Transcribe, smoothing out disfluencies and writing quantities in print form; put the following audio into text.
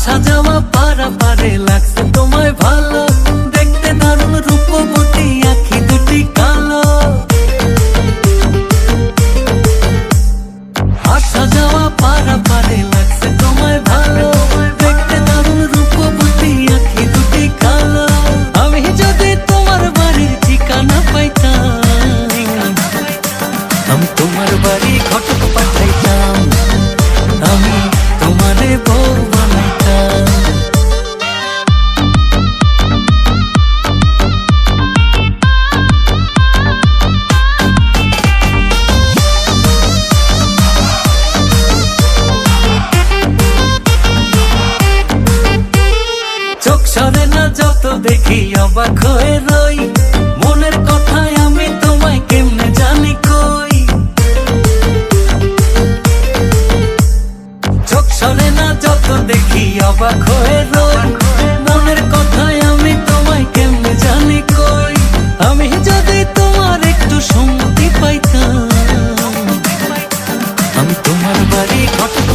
আসা যাওয়া পারে লাগছে তোমায় ভালো, দেখতে দারুণ রূপবতী, আঁখি দুটি কালো। আসা যাওয়া পারে লাগছে তোমায় ভালো, দেখতে দারুণ রূপবতী, আঁখি দুটি কালো। আমি যদি তোমার বাড়ির ঠিকানা পাইতাম, আমি তোমার বাড়ি ঘটক পাঠাইতাম, আমি তোমারে বউ বানাইতাম। চোখ সরে না যত দেখি অবাক হয়ে রই, মনের কথায় আমি তোমায় কেমনে জানি কই। চোখ সরে না যত দেখি অবাক হয়ে রই, মনের কথায় আমি তোমায় কেমনে জানি কই। আমি যদি তোমার একটু সম্মতি পাইতাম, আমি তোমার বাড়ি ঘটক